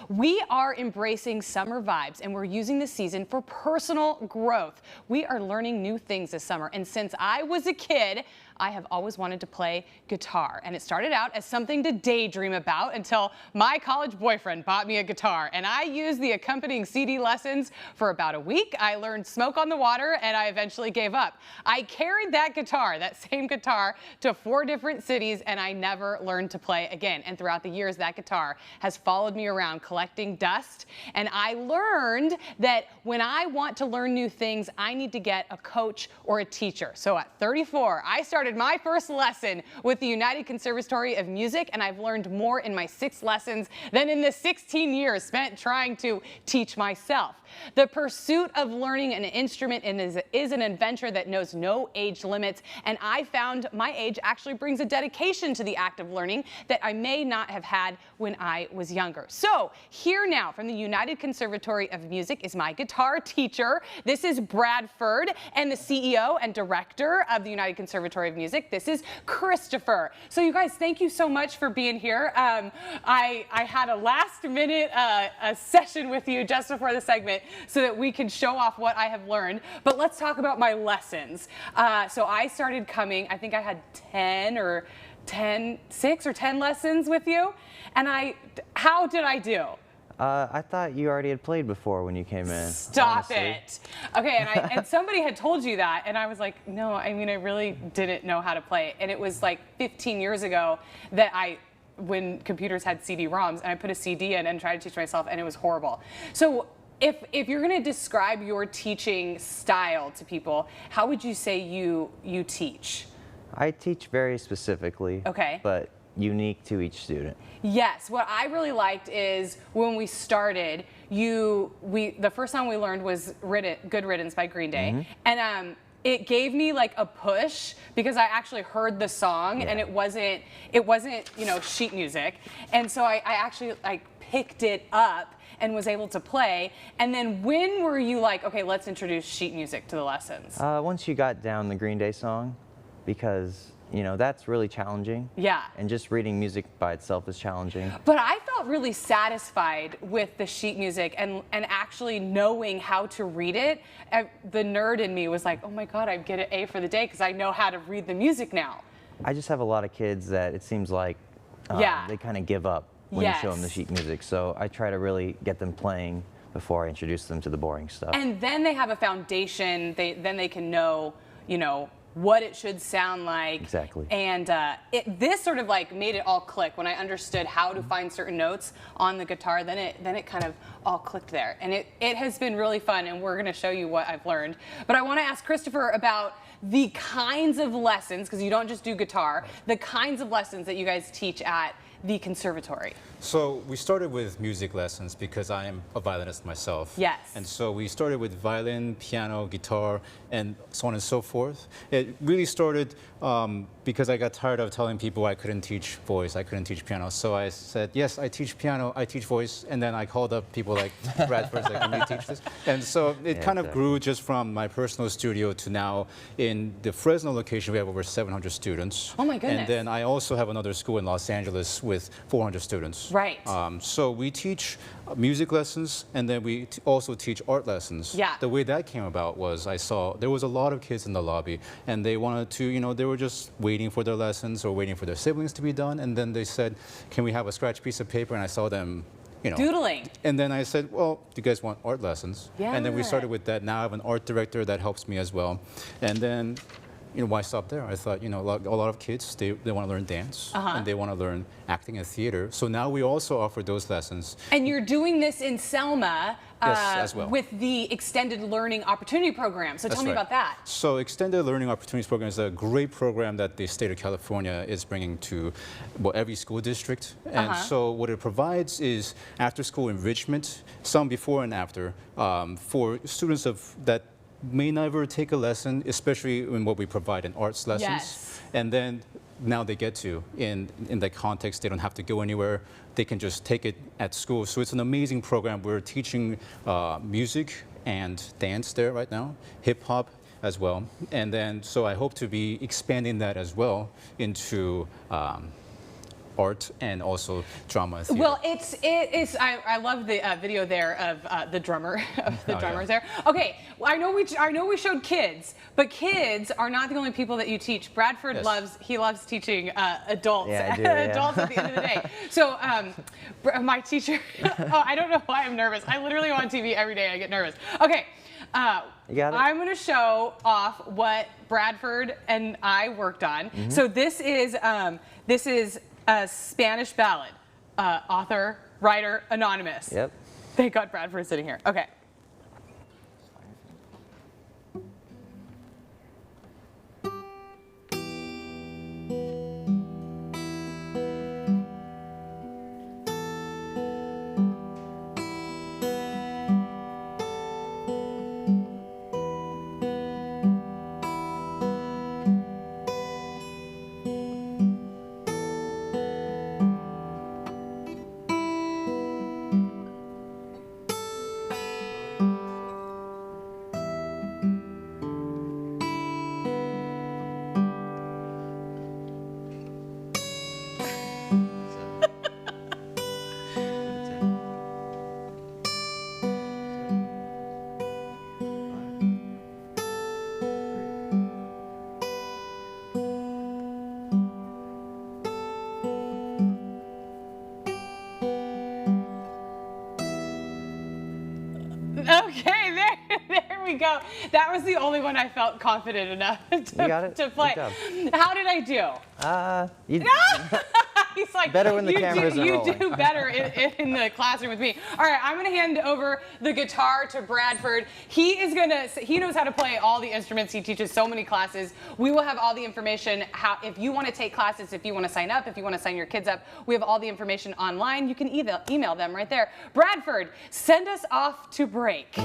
We are embracing summer vibes and we're using this season for personal growth. We are learning new things this summer, and since I was a kid, I have always wanted to play guitar, and it started out as something to daydream about until my college boyfriend bought me a guitar, and I used the accompanying CD lessons for about a week. I learned Smoke on the Water, and I eventually gave up. I carried that guitar, that same guitar, to 4 different cities, and I never learned to play again. And throughout the years, that guitar has followed me around collecting dust, and I learned that when I want to learn new things, I need to get a coach or a teacher. So at 34, I started my first lesson with the United Conservatory of Music, and I've learned more in my 6 lessons than in the 16 years spent trying to teach myself. The pursuit of learning an instrument is an adventure that knows no age limits, and I found my age actually brings a dedication to the act of learning that I may not have had when I was younger. So here now from the United Conservatory of Music is my guitar teacher. This is Bradford, and the CEO and director of the United Conservatory of Music. This is Christopher. So you guys, thank you so much for being here. I had a last minute a session with you just before the segment so that we can show off what I have learned. But let's talk about my lessons. So I started coming, I think I had 6 or 10 lessons with you. And how did I do? I thought you already had played before when you came in. Stop honestly. it. Okay, and somebody had told you that, and I was like, no, I mean, I really didn't know how to play it. And it was like 15 years ago that when computers had CD-ROMs, and I put a CD in and tried to teach myself, and it was horrible. So if you're going to describe your teaching style to people, how would you say you teach? I teach very specifically, okay, but unique to each student. Yes, what I really liked is when we started, the first song we learned was Good Riddance by Green Day, and it gave me like a push because I actually heard the song, and it wasn't sheet music, and so I actually picked it up and was able to play. And then when were you like, okay, let's introduce sheet music to the lessons? Once you got down the Green Day song, because that's really challenging. Yeah. And just reading music by itself is challenging. But I felt really satisfied with the sheet music and actually knowing how to read it. The nerd in me was like, oh my God, I get an A for the day because I know how to read the music now. I just have a lot of kids that it seems like they kind of give up when you show them the sheet music. So I try to really get them playing before I introduce them to the boring stuff. And then they have a foundation. Then they can know, what it should sound like. Exactly. And this sort of like made it all click when I understood how to find certain notes on the guitar. Then it kind of all clicked there. And it has been really fun, and we're going to show you what I've learned. But I want to ask Christopher about the kinds of lessons, because you don't just do guitar, the kinds of lessons that you guys teach at the conservatory. So we started with music lessons because I am a violinist myself. Yes. And so we started with violin, piano, guitar, and so on and so forth. It really started because I got tired of telling people I couldn't teach voice, I couldn't teach piano. So I said, yes, I teach piano, I teach voice, and then I called up people like Bradford, like, can you teach this? And so it kind of grew just from my personal studio to now in the Fresno location, we have over 700 students. Oh my goodness. And then I also have another school in Los Angeles with 400 students. Right. So we teach music lessons, and then we also teach art lessons. Yeah. The way that came about was I saw there was a lot of kids in the lobby, and they wanted to, they were just waiting for their lessons or waiting for their siblings to be done, and then they said, can we have a scratch piece of paper? And I saw them, doodling. And then I said, well, do you guys want art lessons? Yeah. And then we started with that. Now I have an art director that helps me as well. And then why stop there? I thought, a lot of kids, they want to learn dance, and they want to learn acting and theater. So now we also offer those lessons. And you're doing this in Selma as well, with the Extended Learning Opportunity Program. So tell me about that. So Extended Learning Opportunities Program is a great program that the state of California is bringing to every school district. And so what it provides is after-school enrichment, some before and after, for students that may never take a lesson, especially in what we provide in arts lessons. Yes. And then now they get to, in that context, they don't have to go anywhere. They can just take it at school. So it's an amazing program. We're teaching music and dance there right now, hip hop as well. And then, so I hope to be expanding that as well into art and also drama theater. Well, I love the video there of the drummer, of the drummers there. Okay, I know we showed kids, but kids are not the only people that you teach. Bradford loves teaching adults, adults at the end of the day. So my teacher, oh, I don't know why I'm nervous. I literally am on TV every day. I get nervous. Okay. You got it? I'm going to show off what Bradford and I worked on. So this is a Spanish ballad. Author, writer, anonymous. Yep. Thank God Bradford's sitting here. Okay. Okay, there we go. That was the only one I felt confident enough to play. How did I do? He's like, better when the camera's rolling. You do better in the classroom with me. All right, I'm gonna hand over the guitar to Bradford. He knows how to play all the instruments. He teaches so many classes. We will have all the information. If you want to take classes, if you want to sign up, if you want to sign your kids up, we have all the information online. You can email them right there. Bradford, send us off to break.